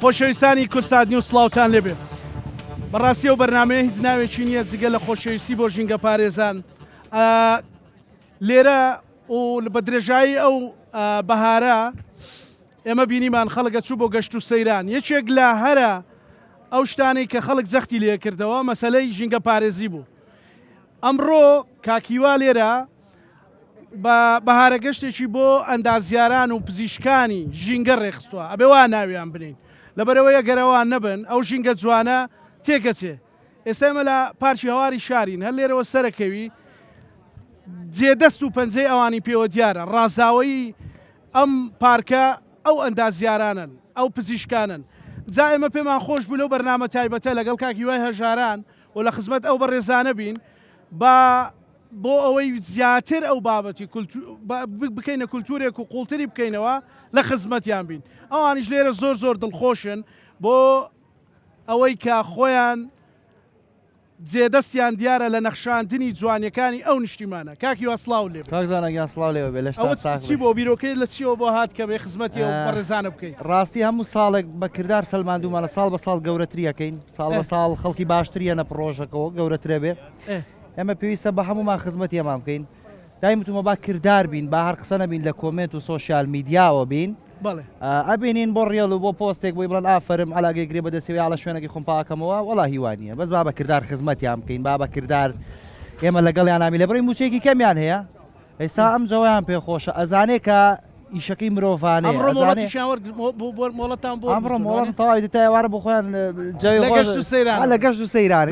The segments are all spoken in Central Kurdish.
خۆشەویستانی کورسات نیوز سڵاوتان لێبێ بەڕاستی و بەرنامەیە هیچ ناوێکی نییە جگە لە خۆشەویستی بۆ ژینگە پارێزان لێرە و بە درێژایی ئەو بەهارە ئێمە بینیمان خەڵکە چوو بۆ گەشت و سەیران یەکێک لە هەرە ئەو شتانەی کە خەڵک جەختی لێ کردەوە مەسەلەی ژینگە پارێزی بوو ئەمڕۆ کاکیوا لێرە بە بەهارە گەشتێکی بۆ ئەندازیاران و پزیشکانی ژینگە ڕێخستووە ئەبێ وا ناویان بنین لەبەرەوەی گەرەوان نەبن ئەو ژینگە جوانە تێکەچێ ئێستا ئێمە لە پارکی هەواری شارین هەر لێرەوە سەرەکەوی جێدەست و پەنجەی ئەوانی پێوە دیارە ڕازاوایی ئەم پارکە ئەو ئەندازیارانن ئەو پزیشکانن جا ئێمە پێمان خۆش بوو لەو بەرنامە تایبەتە لەگەڵ کاکیوای هەژاران و لە خزمەت ئەو بەڕێزانە بین بۆ ئەوەی زیاتر ئەو بابەتی بکەینە کولتورێک و قوڵتری بکەینەوە لە خزمەتیان بین ئەوانیش لێرە زۆر زۆر دڵخۆشن بۆ ئەوەی کە خۆیان جێدەستیان دیارە لە نەخشاندنی جوانیەکانی ئەو نیشتیمانە کاکیوا سڵاو لێ کاکزانەگیان سڵاو لێوە بێ لە چی بۆ بیرۆکەی لە چیەوە بۆ هات کە بێ خزمەتی ئەو بەڕێزانە بکەین ڕاستی هەموو ساڵێک بە کردار سەلماندومانە ساڵ بە ساڵ گەورەتریەکەین ساڵ بە ساڵ خەڵکی باشتریە پرۆژەکەەوە گەورەترە بێ ئێمە پێویستە بە هەمومان خزمەتی ئەمان بکەین دایمتومە با کردار بین با هەر قسە نەبین لە کۆمنت و سۆشیال میدیاوە بین ئەبینین بۆ ڕێڵ و بۆ پۆستێک بۆی بڵن ئافرم ئالاگەیگرێ بەدەسەوێ لە شوێنێکی خۆمپاکەمەوە وەڵا هیوانیە بەس با بە کردار خزمەتیان بکەین با بە کردار ئێمە لەگەڵیان نامی لەبڕی موچێکی کەمیان هەیە ئێستا ئەم جەوەیان پێخۆشە ئەزانێ کە ئیشەکەی مرۆڤانەیە ئەمڕۆ مۆڵەت تەواوی دتایوارە بۆ خۆیان لە گەشت و سەیران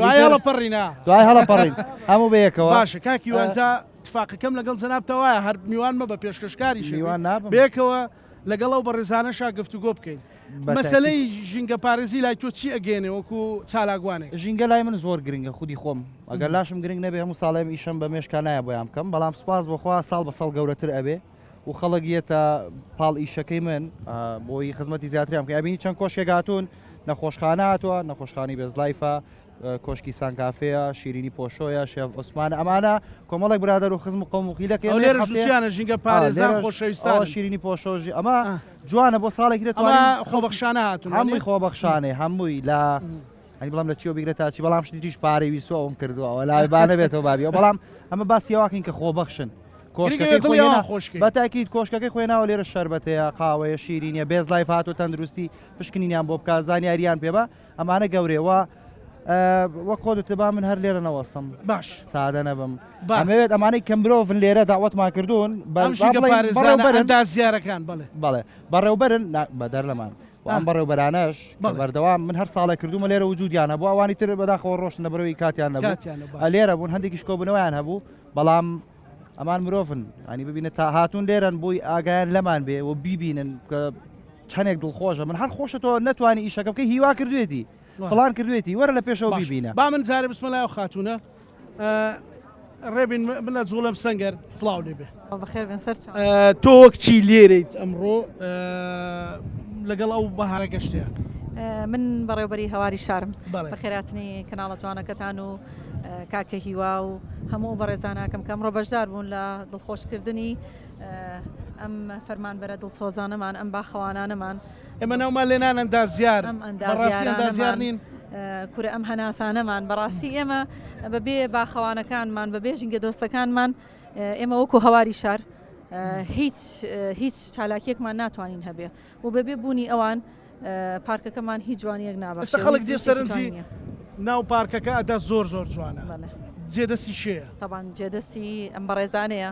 دوای هەڵەپەڕین هەموو بەیەکەوە باشە کاکی وانجا تفاقەکەم لەگەڵ جەنابتەوەیە هەر میوان مە بە پێشکەشکاری میوان نابم بێکەوە لەگەڵ ئەو بەڕێزانەشا گفتوگۆ بکەین مەسەلەی ژینگە پارێزی لای تۆ چی ئەگەێنێ وەکو چالاگوانێک ژینگە لای من زۆر گرنگە خودی خۆم ئەگەر لاشم گرنگ نەبێ هەموو ساڵێم ئیشەم بە مێشکانایە بۆیان بکەم بەڵام سپاس بۆخوا ساڵ بە ساڵ گەورەتر ئەبێ و خەڵک یەتە پاڵ ئیشەکەی من بۆی خزمەتی زیاتریان بکە ئەبینی چەند کۆشکێک هاتوون نەخۆشخانە هاتووە نەخۆشخانی بێزلایفە کۆشکی سانکافەیە شیرینی پۆشۆیە شێف عوسمانە ئەمانە کۆمەڵێک برادەر و خزم و قەوم و خیلەکە لێرەژیانە ژینگە پارێزان خۆشەویستان شیرینی پۆشۆژی ئەمە جوانە بۆ ساڵێک خۆبەخشانە هاتوون هەمووی خۆبەخشانێ هەمووی لە ئەنی بەڵام لە چیەوە بیگرێت تا چی بەڵام شتی تریش پارەی ویسۆم کردووە لای با نەبێتەوە بابیەوە بەڵام ئەمە باسیەوەکەین کە خۆبەخشن بە تاکیید کۆشکەکەی خۆێناوە لێرە شەربەتەیە قاوەیە شیرینە بێز لای فات و تەندروستی پشکنینیان بۆ بکە زانیاریان پێبە ئەمانە گەورەوە وەک خۆتتەبا من هەر لێرە نەوەسم باش سادە نەبم ئەمەوێت ئەمانەی کەم مرۆڤن لێرە داوەتمان کردوون زیارەکان بڵێ بەڕێوبەرن بەدەر لەمان ئەم بەڕێوبەرانەش بەردەوام من هەر ساڵێک کردومە لێرە وجودیانە بۆ ئەوانی تر بەداخەوە ڕۆشن لەبەرەوەی کاتیان نەبوو لێرە بوون هەندێکی شکۆبنەوەیان هەبوو بەڵام ئەمان مرۆڤن ئەنی ببینێت تا هاتوون لێرن بۆی ئاگایان لەمان بێ و بیبینن کە چەندێک دڵخۆشە من هەر خۆشە تۆ نەتوانی ئیشەکە بکەی هیوا کردوێتی فڵان کردوێتی وەرە لە پێشەوە بیبینە با من جارێ بسمەلایەوە خاتونە ڕێبین من لە جوڵم سەنگەر سڵاو لێبێ تۆ وەک چی لێرەیت ئەمڕۆ لەگەڵ ئەو بەهارە گەشتەیە من بەڕێوبەری هەواری شارم بەخێراتنی کەناڵە جوانەکەتان و کاکە هیوا و هەموو بەڕێزاناکەم کە ئەمڕۆ بەشدار بوون لە دڵخۆشکردنی ئەم فەرمانبەرە دڵسۆزانەمان ئەم باخەوانانەمان ئێمە ناومان لێنان ئەندازیار نین کورە ئەم هەناسانەمان بەڕاستی ئێمە بەبێ باخەوانەکانمان بەبێ ژینگە دۆستەکانمان ئێمە وەکو هەواری شار هیچ چالاکیەکمان ناتوانین هەبێ و بەبێ بوونی ئەوان پارکەکەمان هیچ جوانیەک نابێت خەڵک دێ سەرنجی ناو پارکەکە ئەدا زۆر جوانە جێدەستی شەیە تەبان جێدەستی ئەم بەڕێزانەیە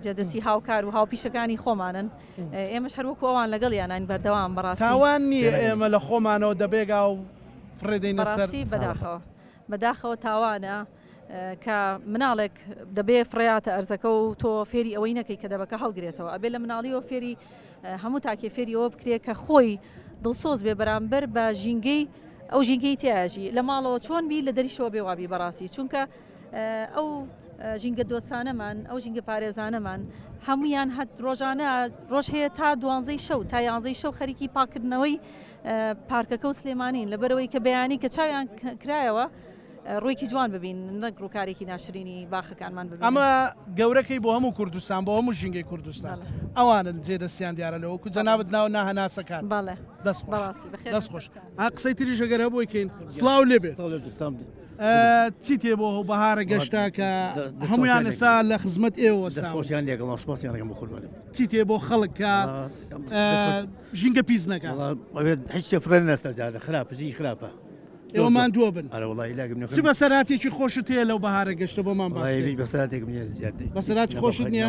جێدەستی هاوکار و هاوپیشەکانی خۆمانن ئێمەش هەروەکو ئەوان لەگەڵ یانین بەردەوام بەڕاستی تاوان نییە ئێمە لە خۆمانەوە دەبێگا و فڕێدەینە سەر بەداخەوە تاوانە کە مناڵێک دەبێ فڕێاتە ئەرزەکە و تۆ فێری ئەوەی نەکەی کە دەبەکە هەڵگرێتەوە ئەبێ لە مناڵیەوە فێری هەموو تاکێ فێری ئەوە بکرێت کە خۆی دڵسۆز بێ بەرامبەر بە ژینگەی ئەو ژینگەی تیاژی لە ماڵەوە چۆن بی لە دەریشەوە بێوابی بەڕاستی چونکە ئەو ژینگە دۆستانەمان ئەو ژینگە پارێزانەمان هەمویان هەت ڕۆژانە ڕۆژ هەیە تا 12 شەو تا 11 شەو خەریکی پاکردنەوەی پارکەکە و سلێمانین لەبەرەوەی کە بەیانی کە چاویان کرایەوە ڕوویکی جوان ببین نەک ڕووکارێکی ناشرینی باخەکانمان ببین ئەمە گەورەکەی بۆ هەموو کوردستان بۆ هەموو ژینگەی کوردستان ئەوانن جێدەستیان دیارە لەوە کو جەنابەت ناو ناهەناسەکان بەڵێ دەست خۆش قسەی تری ژەگەر هەبووی کەین سڵاو لێبێ چی تێ بۆ بەهارە گەشتا کە هەمویان ئێستا لە خزمەت ئێوە خۆشیان لێگەڵ سپاسیانەکەم بۆ خۆربانم چی تێ بۆ خەڵک کە ژینگە پیس نەکە هیچ فرێن نەستەجارە خراپژی خراپە ئێوەمان دووە بن چی بەسەراتێکی خۆشت هەیە لەو بەهارە گەشتە بۆمان بەسەراتێکم نییە زیادی بەسەراتی خۆشت نییە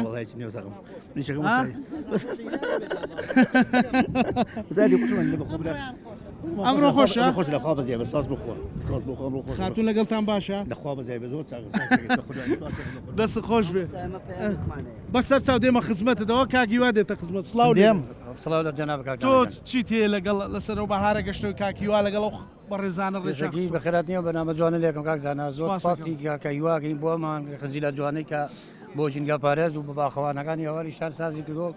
ئەمڕۆ خۆشە خۆش لەخوا بەزیێ بەساز بخۆ خاتون لەگەڵتان باشە لەخوا بەزای بە زۆر دەست خۆش بێ بەسەر چاو دێمە خزمەتەوە کاکیوا دێتە خزمەت سڵاو دێم تۆ چی تێ لەگەڵ لەسەرەوە بەهارە گەشتەوەی کاکیوا لەگەڵ بەڕێزانە ڕێژەکی بەخێرات نیە بەنامە جوانە لێکم کاکزانە زۆر سپاسی کاکەیواکەین بۆمان خەنجیلە جوانەی کە بۆ ژینگە پارێز و بە باخەوانەکانی هەواری شار سازی کردو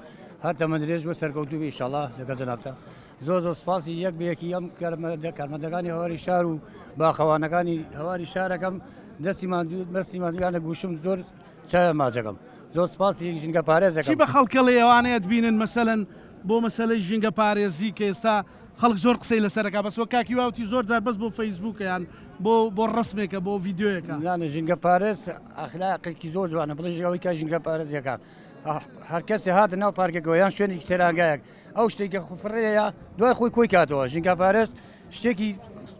هەر تەمەند درێژ بۆ سەرکەوتوبی ئینشاڵڵا لەگەڵ جەنابتە زۆر سپاسی یەک بەیەکی ئەم کارمەندەکانی هەواری شار و باخەوانەکانی هەواری شارەکەم دەستی مادویانە گوشم زۆر چای ماچەکەم زۆر سپاسی ژینگە پارێزەکەم چی بە خەڵکەڵی ئەوانەیە بینن مەسەلەن بۆ مەسەلەی ژینگە پارێزی کە ئێستا خەڵک زۆر قسەی لەسەرەکە بەس وە کاکیواوتی زۆر جار بەس بۆ فەیسبووکیان بۆ ڕسمێکە بۆ ڤیددیوەکە یانە ژینگە پارێز ئەخلاقێکی زۆر جوانە بڵێژەوەی کا ژینگە پارێزیەکە هەر کەسێ هاتە ناو پارکێکەوە یان شوێنێکی سێرانگایەک ئەو شتێکە خوفڕەیە دوای خۆی کۆی کاتەوە ژینگە پارێز شتێکی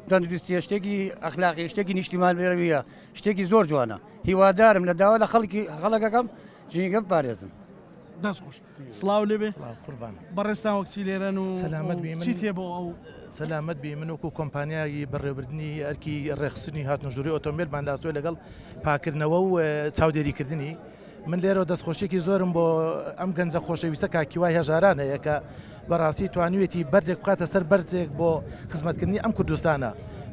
تەندروستیە شتێکی ئەخلاقی شتێکی نیشتیمان بێرەویە شتێکی زۆر جوانە هیوادارم لە داوا لە خەڵکەکەم ژینگە پارێزم دەست خۆش سڵاو لێبێ قوربان بەڕێستان وەکچی لێرەن و سەلامەت بێ چی تێ بۆ ئەو سەلامەت بێ من وەکو کۆمپانیایی بەڕێوەبردننی ئەرکی ڕێخستنی هاتنوژوری ئۆتۆمبیلمان داسۆی لەگەڵ پاکردنەوە و چاودێریکردنی من لێرە دەستخۆشیێکی زۆرم بۆ ئەم گەنجە خۆشەویستە کاکیوای هەژاران هەیە کە بەڕاستی توانوێتی بەردێک بخاتە سەر بەرجێک بۆ خزمەتکردنی ئەم کوردستانە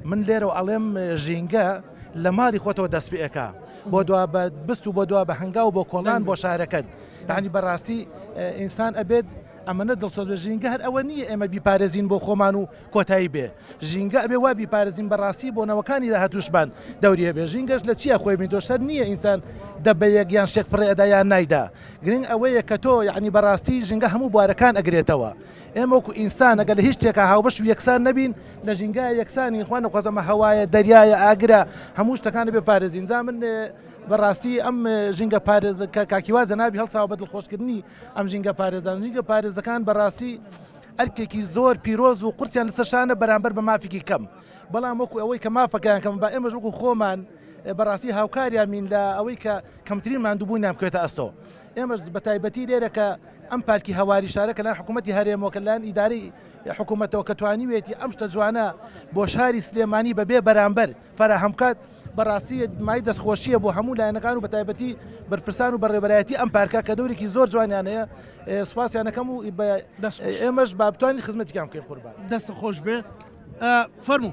من لێرە و ئەڵێم ژینگە لە ماڵی خۆتەوە دەستپێەکە بۆ دوا بە بست و بۆ دوا بە هەنگاو بۆ کۆڵان بۆ شارەکەت تانی بەڕاستی ئینسان ئەبێت ئەمەنە دڵسۆز ژینگە هەر ئەوە نییە ئێمە بیپارێزین بۆ خۆمان و کۆتایی بێ ژینگە ئەبێ وا بیپارێزین بەڕاستی بۆ نەوەکانی داهاتوشبان دەوریە بێ ژینگەش لە چیە خۆی من دۆشەر نییە ئینسان دەبەیەک یان شێک فڕێدا یان نایدا گرنگ ئەوەیە کە تۆ یعنی بەڕاستی ژینگە هەموو بوارەکان ئەگرێتەوە ئێمە وەکو ئینسان ئەگەر لە هیچ شتێکە هاوبەش و یەکسان نەبین لە ژینگە یەکسانی خوانە خۆزەمە هەوایە دەریایە ئاگرە هەموو شتەکانە بێ پارێزین زا من بەڕاستی ئەم ژینگە پارێز کاکیوازە نابی هەڵساوە بە دڵخۆشکردنی ئەم ژینگە پارێزان ژینگە پارێزەکان بەڕاستی ئەرکێکی زۆر پیرۆز و قورسیان لەسەرشانە بەرامبەر بە مافێکی کەم بەڵام وەکو ئەوەی کە مافەکەیان کەم بە ئێمەش وەکو خۆمان بەڕاستی هاوکاریان مین لە ئەوەی کە کەمترین ماندووبوونیان بکوێتە ئەستۆ ئێمەش بە تایبەتی لێرە کە ئەم پارکی هەواری شارەکە لەن حکوومەتی هەرێمەوە لەن ئیداری حکوومەتەوە کە توانیوێتی ئەم شتە جوانە بۆ شاری سلێمانی بەبێ بەرامبەر فراهەمکات بەڕاستی مای دەستخۆشیە بۆ هەموو لایەنەکان و بە تایبەتی بەرپرسان و بەڕێبەرایەتی ئەم پارکە کە دەورێکی زۆر جوانیان هەیە سوپاسیانەکەم و ئێمەش با بتوانین خزمەتیان بکەین قوربان دەست خۆش بێ فەرموو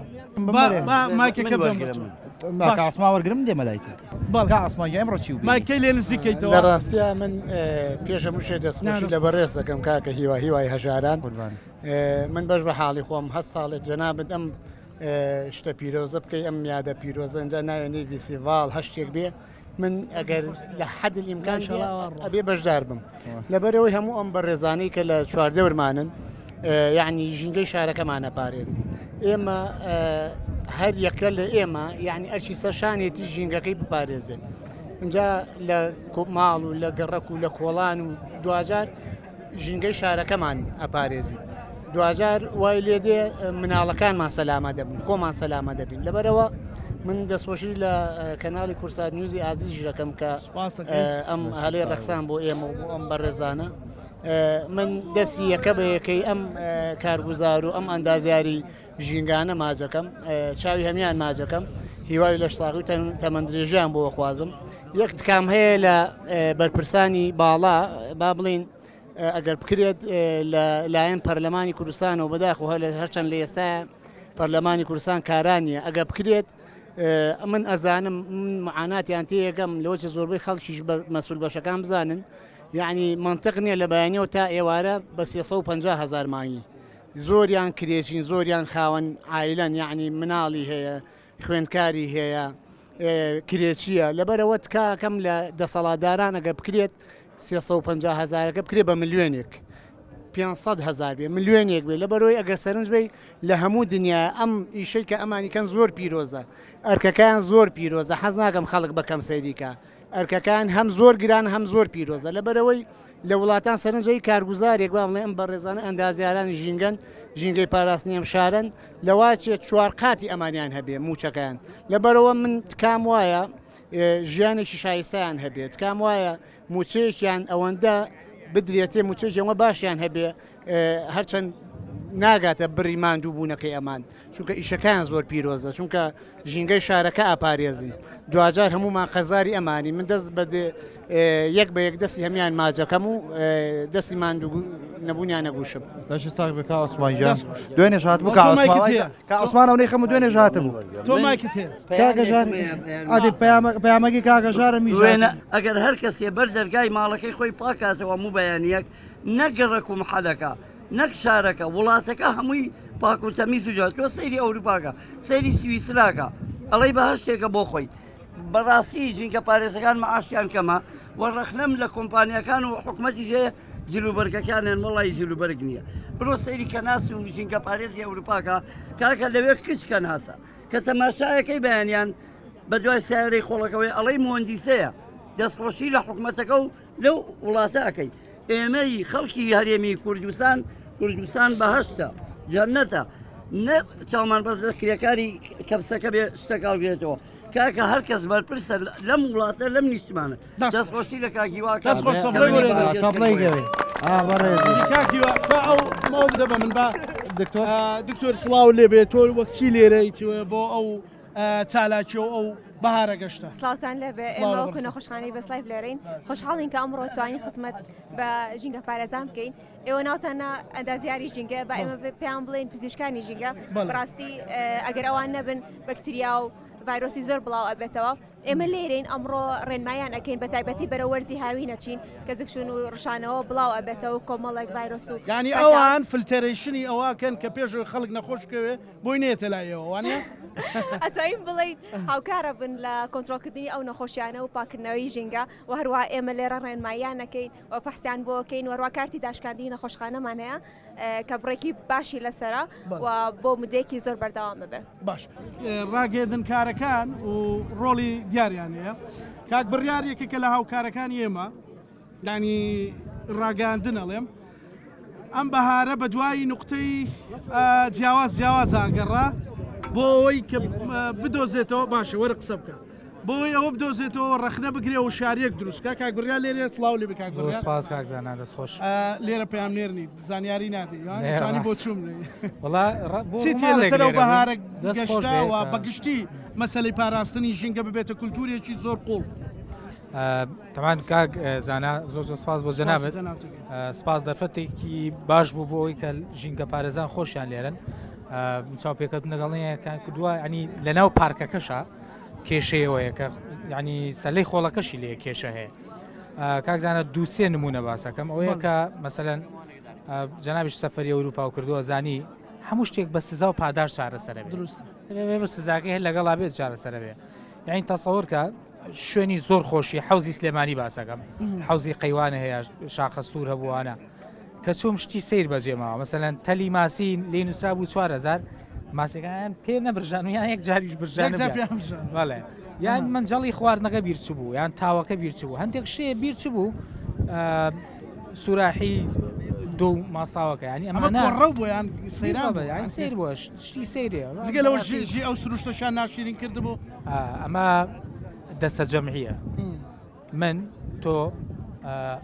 مایکەکە ئاسما وەرگرم دێمە لایتە ئاسماگە ئەمڕۆ چی مایکەی لێ نزیکەیتەوە لە ڕاستیە من پێشە موشێ دەستخۆشی لە بەڕێز دەکەم کاکە هیوای هەژاران من بەش بە حاڵی خۆم هە ساڵێک جەنابەت ئەم شتە پیرۆزە بکەی ئەم یادە پیرۆزە ئەنجا ناوێنی ڤیسیڤال هەشتێک بێ من ئەگەر لە حەد ئیمکان ئەبێ بەشدار بم لەبەرەوەی هەموو ئەم بەڕێزانەی کە لە چواردەورمانن یعنی ژینگەی شارەکەمانە پارێز ئێمە هەر یەکە لە ئێمە یعنی ئەرچی سەرشانێتی ژینگەکەی بپارێزێ اینجا لە ماڵ و لە گەڕک و لە کۆڵان و دوجار ژینگەی شارەکەمان ئەپارێزی دوجار وای لێ دێ مناڵەکانمان سەلامە دەبن خۆمان سەلامە دەبین لەبەرەوە من دەستخۆشی لە کەناڵی کورسات نیوزی ئازیژ دەکەم کە ئەم هەلێ ڕەخسان بۆ ئێمە و ئەم بەڕێزانە من دەستی یەکە بە یەکەی ئەم کارگوزار و ئەم ئەندازیاری ژینگانە ماجەکەم چاوی هەمیان ماجەکەم هیوای لە ساغی تەمەندرێژیان بۆ خوازم یەک تکام هەیە لە بەرپرسانی باڵا با بڵین ئەگەر بکرێت لایەن پەرلەمانی کوردستانەوە بەداخۆ هە لە هەرچەند لە ئێستا پەرلەمانی کوردستان کارانیە ئەگە بکرێت من ئەزانم معاناتیان تێگەم لەوەی زۆربەی خەڵکیش مەسئول بەشەکان بزانن یعنی منطق نییە لە بەیانیەوە تا ئێوارە بە 350,000 مانگی زۆریان کرێژین زۆریان خاوەن عایلەن یعنی مناڵی هەیە خوێندکاری هەیە کرێچیە لەبەرەوە کەم لە دەسەڵاتداران ئەگەر بکرێت 350,000ەکە بکرێت بە ملیۆنێک 500,000 بێ ملیۆنێک بێ لەبەرەوەی ئەگەر سەرنج بێ لە هەموو دنیا ئەم ئیشەی کە ئەمانیکەن زۆر پیرۆزە ئەرکەکان زۆر پیرۆزە حەز ناکەم خەڵک بەکەم سەیریکە ئەرکەکان هەم زۆر گران هەم زۆر پیرۆزە لەبەرەوەی لە وڵاتان سەرنجەی کارگوزارێک با بڵێ ئەم بەڕێزانە ئەندازیارانی ژینگەن ژینگەی پاراستنی ئەم شارن لەواچێت چوار قاتی ئەمانیان هەبێ موچەکەیان لەبەرەوە من تکام وایە ژیانێکی شایستیان هەبێت کام وایە موچەیەکیان ئەوەندە بدرێتێ موچێکەوە باشیان هەبێ هەرچەند ناگاتە بڕی ماندوو بوونەکەی ئەمان چونکە ئیشەکان زۆر پیرۆزە چونکە ژینگەی شارەکە ئاپارێزن دوجار هەمومان قەزاری ئەمانی من دەست بە یەک بە یەک دەستی هەمیان ماجەکەم و دەستی ماندوو نەبوونیان نەگوشم دەشی ساق بکە ئۆسمانجان دوێنێ هات بوو کە ئۆسمانەوەی خەمە دوێنێ ژاتە بوو تۆ مایکت هەیە کاگەژار ئادی پەیامەکی کاگەژارە میژێنە ئەگەر هەر کەسێ بەر دەرگای ماڵەکەی خۆی پاکاتەوە هەموو بەیانیەک نەگەڕک و محەلەکە نەک شارەکە وڵاتەکە هەمووی پاک و تەمیز و جوان تۆ سەیری ئەوروپاکە سەیری سویسراکە ئەڵەی بەهشتێکە بۆ خۆی بەڕاستی ژینکە پارێزەکان مەعاشیان کەمە وەڕەخنەم لە کۆمپانیەکان و حکومەتی ژێ جلوبەرگەکانیان وڵی جلوبەرگ نییە برۆ سەیری کەناس و ژینکە پارێزی ئەوروپاکە کاکە لەوێ کچ کەناسە کە تەماشایەکەی بەیانیان بە دوای سیارەی خۆڵەکەوەی ئەڵەی مهندیسەیە دەستخۆشی لە حکومەتەکە و لەو وڵاتەکەی ئێمەی خەڵکی هەرێمی کوردستان بەهشتە جەنەتە نە چاومان بەس دەستکرێکاری کەپسەکە بێ شتەکڵگرێتەوە کاکە هەر کەس بەرپرسە لەم وڵاتە لەم نیشتمانە دەستخۆشی لە کاکیوا ئەو دەبە من بە دکتۆر سڵاو لێبێت تۆ وەکچی لێرەیتوە بۆ ئەو چالاکی و ئەو بەهارە گەشتە سلااوان لەبێ ئێمە کە نەخۆشخانەی بەسلایف لێرەین خۆشحاڵین کە ئەمڕۆ توانین خزمەت بە ژینگە پارێزان بکەین ئێوە ناوتانە ئەندازیاری ژینگە با ئێمە پێیان بڵێن پزیشکانی ژینگە بەڕاستی ئەگەر ئەوان نەبن بەکتریا و ڤایرۆسی زۆر بڵاو ئەبێتەوە ئێمە لێرین ئەمڕۆ ڕێنمایان ئەەکەین بە تایبەتی بەرە وەرزی هاوی نەچین کە زکشون و ڕشانەوە بڵاو ئەبێتەوە کۆمەڵێک ڤایرۆس و ینی ئەوان فلتەرێشنی ئەوواکەن کە پێش خەڵک نەخۆشکەوێ بۆی نێتە لایەوە وانە ئەتوانین بڵین هاوکارە بن لە کۆنتترۆلکردنی ئەو نەخۆشیانە و پاکردنەوەی ژینگە و هەروە ئێمە لێرە ڕێنمایان نەکەین و فەحسیان بۆکەین وەروە کارتی داشکاندی نەخۆشخانەمان هەیە کە بڕێکی باشی لەسرە و بۆ مدێکی زۆر بەردەوامە بێ باش ڕاگێدن کارەکان و ڕۆڵی دیاریان هەیە کاک بڕیارێکێکە لە هاوکارەکان ئێمە دانی ڕاگەاندن ئەڵێم ئەم بەهارە بە دوای نقطەی جیاوازانگەڕا بۆ ئەوەی کە بدۆزێتەوە باشە وەرە قسە بکە بۆی ئەوە بدۆزێتەوە ڕەخنە بگرێ و شارێک دروستکە کاک بڕیا لێرە سلااو لێ بکات کاکزانان دەستخۆش لێرە پێیان نێرنی زانیاری نادەیوانی بۆ چوم لەسەر بەهارە گەشتاوە بەگشتی مەسەلەی پاراستنی ژینگە ببێتە کولتورێکی زۆر قوڵ تەمان کاک زانا زۆر سپاس بۆ جەنابێت سپاس دەرفەتێکی باش بوو بۆ ئەوی کە ژینگە پارێزان خۆشیان لێرن چاوپێکەوت لەگەڵنیەکان کردووە ینی لەناو پارکەکەشە کێشەیەوەیە کە ینی سەلەی خۆڵەکەشی لێ کێشە هەیە کاکزانە دووسێ نمونە باسەکەم ئەوەیە کە مەسەلەن جەنابیش سەفەری ئەوروپا و کردووە زانی هەموو شتێک بە سزا و پاداش چارەسەرە بێ بە سزاکەی هەر لەگەڵا بێت چارەسەرە بێ یعنی تەسەوور کە شوێنی زۆر خۆشی حوزی سلێمانی باسەکەم حوزی قەیوانە هەیە شاخە سوور هەبووانە کە چۆم شتی سیر بەجێماوە مەسەلەن تەلی ماسی لێ نووسرا بوو 4,000 ماسیەکان پێ نەبرژان و یان یەک جاریش برژان بەڵێ یان منجەڵی خواردنەکە بیرچ بوو یان تاوەکە بیرچ بوو هەندێک شێ بیرچ بوو سوراحی دوو ماساوەکە ینی ئەمەڕەو بۆ یان سەیران سیر بووە شتی سیرێ زگە لەوە ژی ئەو سروشتەشان ناشرین کردبوو ئەمە دەسە جەمعیە من تۆ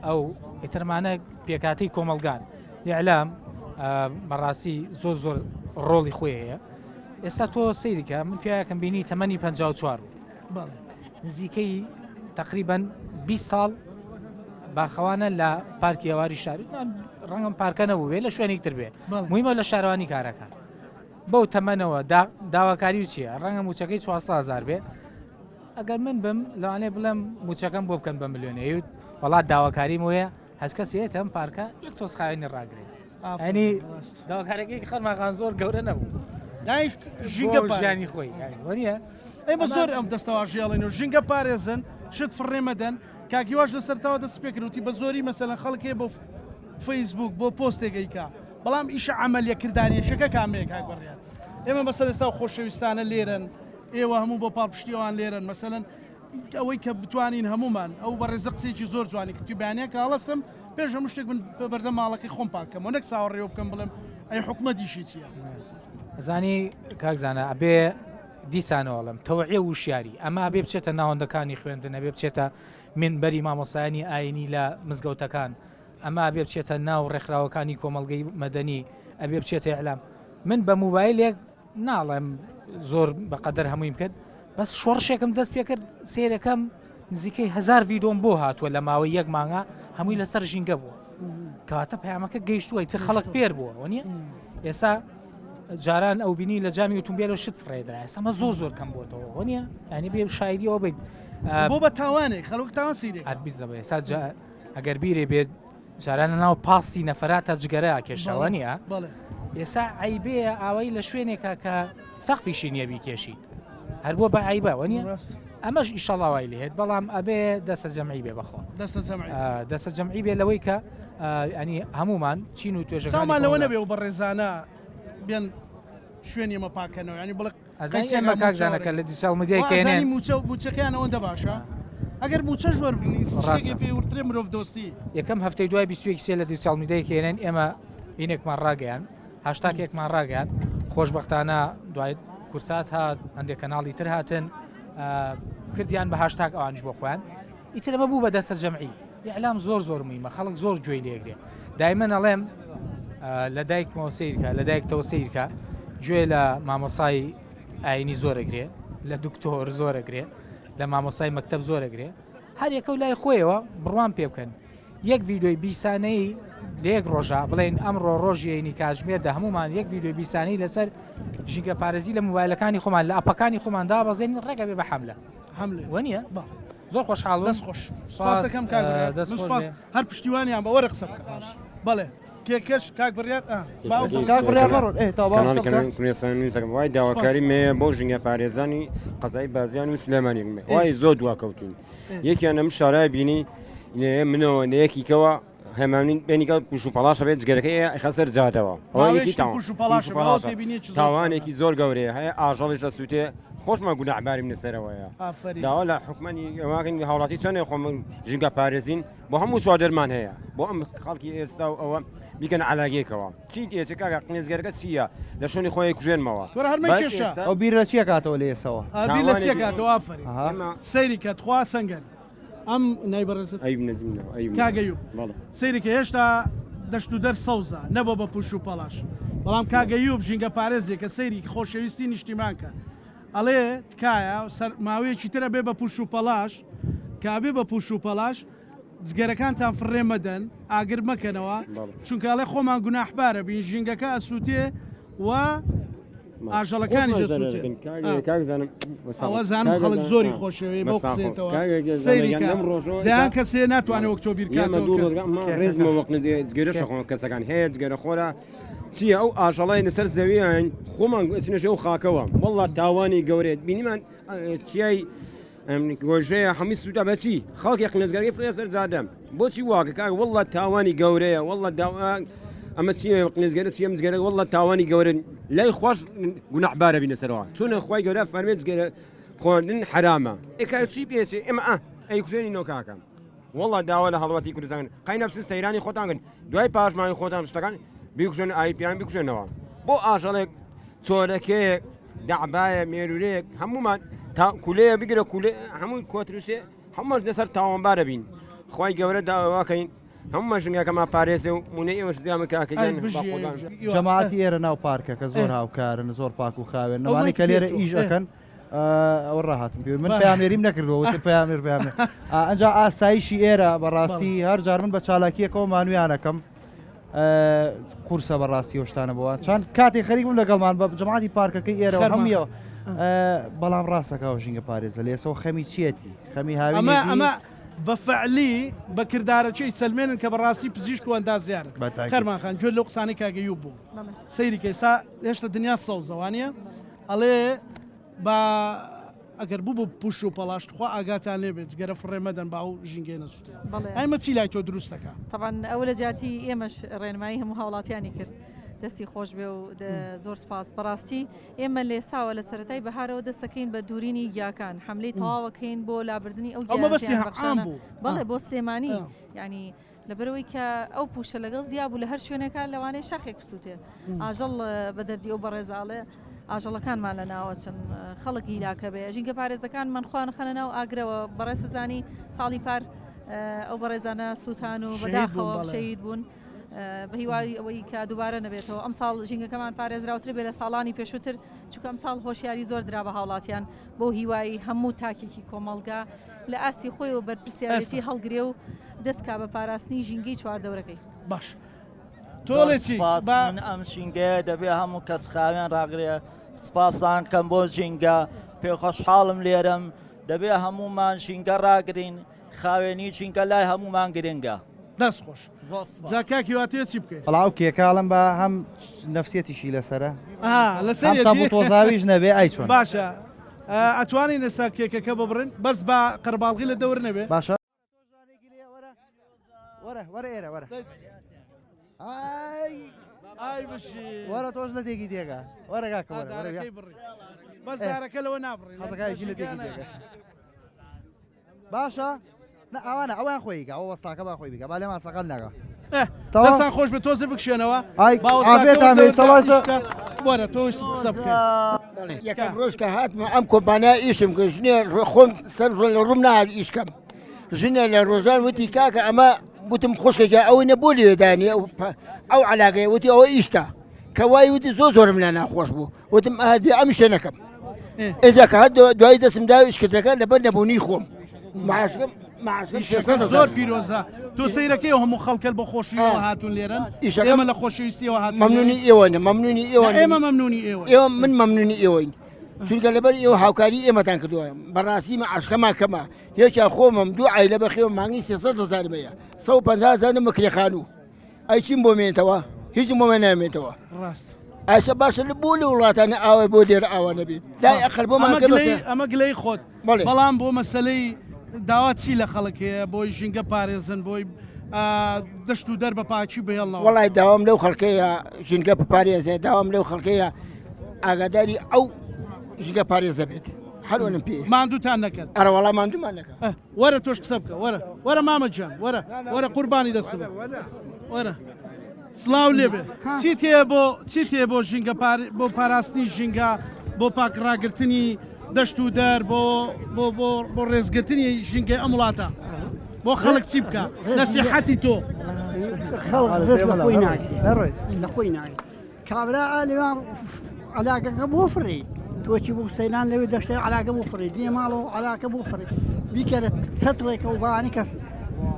ئەو ئیترمانە پێکاتی کۆمەلگان یعلام بەڕاستی زۆر ڕۆڵی خۆی هەیە ئێستا تۆ سیریکە من پیاکەم بینی تەمەنی 54 نزیکەی تقریبان 20 ساڵ باخەوانە لە پارکی ئەواری شاری ڕەنگەم پارکە نەبوو لە شوێنێک تر بێ مویمە لە شارەوانی کارەکە بەو تەمەنەوە داواکاری و چیە ڕەنگە موچەکەی 400,000 بێ ئەگەر من بم لەوانێ بڵێم موچەکەم بۆ بکەن بە ملیۆنەیە وڵات داواکاریم وەیە هەچ کەسێت ئەم پارکە یەک تۆز خاوێنی ڕاگرێت ئەنی داواکارەکەی خەرماغان زۆر گەورە نەبوو ژینگە ژیانی خۆی وەنیە ئێمە زۆر ئەم دەستەواژیاڵێنەوە ژینگە پارێزن شت فڕێمەدەن کاکیواش لەسەرتەوە دەست پێکردوتی بە زۆری مەسەلەن خەڵکێ بۆ فەیسبوک بۆ پۆستێکەیکا بەڵام ئیشە عملیەکردانیەشەکە کامەیە کاک بەڕیان ئێمە مەسەل ئێستا خۆشەویستانە لێرن ئێوە هەموو بۆ پاڵپشتیەوان لێرن مەسەلەن ئەوەی کە بتوانین هەمومان ئەو بەڕێزە قسێکی زۆر جوانی کردی بەیانەیە هەڵەستم پێش هەموو شتێک من بەردە ماڵەکەی خۆم پاکەم و نەک چاوەڕێوە بکەم بڵێم ئەی حکومەتیشی چییە زانی کاکزانە ئەبێ دیسانەوەڵم تەوەعێ وشیاری ئەمە بێ بچێتە ناوەندەکانی خوێندن ئەبێ بچێتە منبەری مامۆسایانی ئاینی لە مزگەوتەکان ئەمە بێ بچێتە ناو ڕێکخراوەکانی کۆمەڵگەی مەدەنی ئەبێ بچێتە ئەعلام من بە موبایلێک ناڵێم زۆر بەقەدەر هەمووی بکرد بەس شۆڕشێکم دەست پێ کرد سێرەکەم نزیکەی 1000 ڤیدۆم بۆ هاتووە لە ماوەی یەک مانگە هەمووی لەسەر ژینگە بووە کەواتە پەیامەکە گەیشتووە تر خەڵک فێر بووە وەنیە ئێستا جاران ئەو بینی لە جامی ئۆتۆمبیلەوە شت فڕێدرا ئێستا زۆر زۆر کەم بۆتەوە وەنیە ینی بێ شایدیەوە بین بۆ بە تاوانێک خەڵک تاوان سیرێک ئەربیزەوە ئێستا ئەگەر بیرێ بێت جارانە ناو پاسی نەفراتە جگەرە کێشەوە نیە ئێستا عیبەیە ئاوەی لە شوێنێکە کە سەقفیشی نییە بیکێشیت هەر بۆ بە عیبە وەنیە ئەمەش ئیشەڵاوای لێت بەڵام ئەبێ دەستە جەمعی بێ بەخۆ دەستە جەمعی بێ لەوەی کە ئەنی هەمومان چین و توێژەکان لەوە نەبێ و بە ڕێزانە بێن شوێنی ئمە پاکەنەوە ینی بڵێ ئەزانی ئێمە کاکزانەکە لە دیساڵ مدیایکێنێ موچەکەیانەوە دە باشە ئەگەر موچە ژوەر پێورترێ مرۆڤ دۆستی یەکەم هەفتەی دوای 23 لە دیساڵ میدیایکێنێن ئێمە اینێکمان ڕاگەیان هاشتاکێکمان ڕاگەیان خۆشبەختانە دوای کورسات هات هەندێک کەناڵی تر هاتن کردیان بە هاشتاک ئەوانش بۆ خۆیان ئیتر ئەمە بوو بە دەستە جەمعی ئیعلام زۆر مهمە خەڵک زۆر گوێی لێگرێ دایمەن ئەڵێم لە دایکمەوە سیرکە لە دایکتەوە سیرکە گوێ لە مامۆسای ئاینی زۆرەگرێ لە دکتۆر زۆرەگرێ لە مامۆسای مەکتەب زۆرەگرێ هەر یەکە و لای خۆیەوە بڕوان پێ بکەن یەک ڤیدۆی بیسانەی لە یەک ڕۆژە بڵێن ئەمڕۆ ڕۆژێنی کاتژمێردا هەمومان یەک ڤیدۆی بیسانەی لەسەر ژینگە پارێزی لە موبایلەکانی خۆمان لە ئەپەکانی خۆماندا بەزێنی ڕێگە بێ بە حەملە وەنیە زۆر خۆشحاڵ دەست خۆش سپاسەکەم کاک هەر پشتیوانیان بە وەرە قسە بکە بەڵێ کێکەش کاک بڕیار وای داواکاری مێ بۆ ژینگە پارێزانی قەزای بازیان و سلێمانی وای زۆر دواکەوتون یەکیان ئەم شارای بینی منەوە نەیەکیکەوە هەمانین بینیکە پوش و پەڵاشە بێت جگەرەکەی خەسەر جادەوە تاوانێکی زۆر گەورەیە هەیە ئاژەڵیش لە سووتێ خۆشمە گوناحباریم لەسەرەوەیە داوا لە حکومەنی ئەوواکەین هاوڵاتی چەندێ خۆم ژینگە پارێزین بۆ هەموو چوادەرمان هەیە بۆ ئەم خەڵکی ئێستا و ئەوە بیکەن علاگەیەکەوە چی دێچکە قنێزگەرەکە چییە لە شوێنی خۆی کوژێنمەوە ئەو بیر لە چیە کاتەوە لە ئێسەوە سەیری کە تخوا سەنگەر ئەم نایبەرزت کاگەیوب سەیریکە هێشتا دەشت و دەر سەوزە نەبە بە پوش و پەڵاش بەڵام کاگەیوب ژینگە پارێزێک کە سەیری خۆشەویستی نیشتیمانکە ئەڵێ تکایە ماوەیەکی ترە بێ بە پوش و پەڵاش کابێ بە پوش و پەڵاش جگەرەکانتان فڕێ مەدەن ئاگر مەکەنەوە چونکەڵێ خۆمان گوناحبارە بین ژینگەکە ئەسووتێ و ئاژەڵەکانی ئەوە زانم خەڵک زۆری خۆشەوێ بۆ قسێتەوە دایان کەسێ ناتوانێت وەک تۆ بیرکاتگەرەشەخۆ کەسەکان هەیە جگەرە خۆرە چییە ئەو ئاژەڵی لەسەر زەویان خۆمان چنەژێ و خاکەوە وەڵات تاوانی گەورێت بینیمان چیای گۆژەیە هەمی سوودە بەچی خەڵکی قنێزگەرەی فرێسەر جادەم بۆچی واکە کاک وەڵات تاوانی گەورەیە وەڵات ئەمە چیە قنێزگەرە چیە مزگەرە وەڵات تاوانی گەورن لای خۆش گوناحبارە بینە سەرەوە چونە خۆی گەورە فەرمێت جگەرە خۆردن حرامە ئێکار چی پێچێ ئێمە ئەی کوژێنی نۆکاکەم وەڵات داوا لە هەڵوەتی کوردستان قەی نەفس سەیرانی خۆتانگەن دوای پاشمانی خۆتان شتەکان بیکوژێن ئایپیان بکوژێنەوە بۆ ئاژەڵێک چۆرەکەیەک دەعبایە مێرورەیەک هەمومان کولەیە بگرە کولێ هەمووی کۆترشێ هەمووش لەسەر تاوانبارە بین خی گەورە داواکەین هەموو ژنگەکەما پارێزێ و مونەی ئێوەش زیامە کاکەگەن جەماعەتی ئێرە ناو پارکەکە زۆر هاوکارن زۆر پاک و خاوێن نەوانی کە لێرە ئیژەکەن ئەوە ڕاهاتم پێ من پامێریم نەکردەوە پامێر پامێ ئەنجا ئاسایشی ئێرە بەڕاستی هەر جار من بە چالاکیەکەەوە مانویانەکەم قورسە بەڕاستی هۆشتانە بووە چند کاتێک خەریکم لەگەڵمان بە جەماعەتی پارکەکەی ئێرەوە هەمیەوە بەڵام ڕاستەکەەوە ژینگە پارێزە لێسەوە خەمی چێتی خەمی هاوی بەفعلی بەکردارەکەی سلمێنن کە بەڕاستی پزیشک و ئەندازیارن خەرمان خان گوێ لەو قسانەی کاگەیوب بوو سەیری کە ئێستا هێشتا دنیا سەوزەوانە ئەڵێ بە ئەگەر بوو بۆ پوش و پەڵاشتخوا ئاگاتان لێ بێت گەرە فڕێمەدەن با و ژینگەی نەسووتێ ئەمە چی لای تۆ دروستەکە طبعا ئەوە لە جاتی ئێمەش ڕێنمایی هەموو هاوڵاتیانی کرد دەستی خۆش بێ و زۆر سپاس بەڕاستی ئێمە لێساوە لە سەرەتای بەهارەوە دەستەکەین بە دوورینی گیاکان حملەی تەواوەکەین بۆ لابردننی ئەو بەڵێ بۆ سلێمانی ینی لەبەرەوەی کە ئەو پوشە لەگەڵ زیابوو لە هەر شوێنەکە لەوانەیە شاخێک بسووتێ ئاژەڵ بە دەردی ئەو بەڕێزاڵێ ئاژەڵەکانمان لە ناوە چەند خەڵکی هیلاکە بێ ژینگە پارێزەکان منخواان خەنە ناو ئاگرەوە بەڕێسەزانی ساڵی پار ئەو بەڕێزانە سووتان و بەداخەوە شەید بوون بە هیوای ئەوەی کە دووبارە نەبێتەوە ئەم ساڵ ژینگەکەمان پارێزراوتر بێ لە ساڵانی پێشووتر چونکە ئەم ساڵ هۆشیاری زۆر درا بە هاوڵاتیان بۆ هیوایی هەموو تاکێکی کۆمەڵگا لە ئاستی خۆی و بەرپرسیارەتی هەڵگرێ و دەستکا بە پاراستنی ژینگەی چواردەورەکەی باش تۆڵێکی من ئەم ژینگەیە دەبێ هەموو کەس خاوێن ڕاگرێ سپاسان کەم بۆ ژینگە پێخۆشحاڵم لێرم دەبێ هەمومان ژینگە ڕاگرین خاوێنی ژینگە لای هەمومان گرنگە دەست خۆش جاکاکی واتێ چی بکەین بەڵاو کێکاڵم بە هەم نەفسیەتیشی لەسرە لەسەر تۆزاویش نەبێ ئای چۆن باشە ئەتوانین ئێستا کێکەکە ببڕن بەس بە قەرباڵغی لە دەور نەبێ باشە وەرە ئێرە وەرە ئای بشی وەرە تۆش لە تێکی تێگە وەرەگاکە بەس دارەکە لەوە نابڕین حەزەکایشی لە تێکی تێگە باشە ئەوانە ئەوان خۆیگە ئەو وەستاکە با خۆی بگە با لێمان سەقەل ناگە دەستان خۆش بە تۆزە بکشێنەوە ئافێتان سەڵازە وەرە تۆ قسە بکەین یەکەم ڕۆژ کە هاتمە ئەم کۆمپانیا ئیشم کرد ژنێ خۆم سەر ڕوم نهات ئیشکەم ژنێ لە ڕۆژان وتی کاکە ئەمە وتم خۆشکەجا ئەوەی نەبوو لێدانی ئەو علاگەیە وتی ئەوە ئیشتا کە وای وتی زۆرم لە ناخۆش بوو وتم ئادێ ئەم شوێنەکەم ئێجا کە هەر دوای دەستم دا ئیشکردەکە لەبەر نەبوونی خۆم معاشکم زۆر پیرۆزە تۆ سەیرەکەی هەموو خەڵکە بە خۆشیەوە هاتون لێرن ئێمە لە خۆشەویستیەوە هاتون مەمنونی ئێوەنە مەمنونی ئێوە ئێمە مەمنونی ئێوە من مەمنونی ئێوەین چونکە لەبەر ئێوە هاوکاری ئێمەتان کردووە بەڕاستی عاشقەمان کەمە هێچا خۆمم دوو عیلە بەخێوە مانگی 300,000 بەیە 150,000 مکرێخانوو ئەی چیم بۆ مێنێتەوە هیچم بۆ نامێتەوە ڕاست ئاشە باشە لە بۆ لە وڵاتانە ئاوای بۆ دێر ئاوا نەبێت دای ئەقل بۆمان ئەمە گلەی خۆت بەڵام بۆ مەسلەی داوا چی لە خەڵکەیە بۆی ژینگە پارێزن بۆی دەشت و دەر بە پاچی بهێڵنەوە وڵای داوام لەو خەڵکەیە ژینگە پارێزێ داوام لەو خەڵکەیە ئاگاداری ئەو ژینگە پارێزە بێت هەروەنم پێ ماندووتان نەکەن ئەرە وەڵام ماندوومان نەکەن وەرە تۆش قسە بکە وەرە مامەجان وەرە قوربانی دەست وەرە سڵاو لێبێ چی تێ بۆ ژینگە بۆ پاراستنی ژینگە بۆ پاکڕاگرتنی دەشت و دەر بۆ ڕێزگرتنی ژینگەی ئەم وڵاتە بۆ خەڵک چی بکە نەسیحەتی تۆ لە خۆی ناگێت کابرا لێوان علاگەکە بۆ فڕی تۆچی بوو سەیلان لەوێ دەشتێ علاگە بۆ فڕی دێ ماڵەوە علاکە بۆ فڕی بیکەرە سەتڕێکە و بەوانی کەس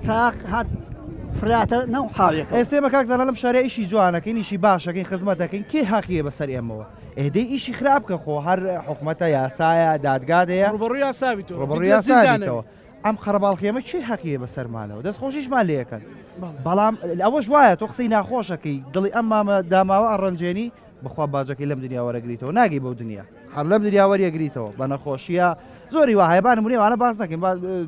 ساق هات فراتە نەو حاڵێک ئێستێمە کاکزانە لەم شارە ئیشی جوانەکەین ئیشی باشەکەین خزمەتەکەین کێ حەقیە بەسەر ئێمەوە ئێدەی ئیشی خراپ کە خۆ هەر حکومەتە یاسایە دادگادەیە ڕوبەڕووی یاساویتەوە ئەم قەرەباڵخێمە چی حەقیە بەسەرمانەوە دەستخۆشیشمان لێەکەن بەڵام ئەوەش وایە تۆ قسەی ناخۆشەکەی دڵی ئەم مامە داماوە ئەڕەنجێنی بخوا باجەکەی لەم دنیا وەرەگریتەوە ناگەی بەو دنیا هەر لەم دنیا وەریەگریتەوە بە نەخۆشیە زۆری وهایبانم وانە باس نەکەین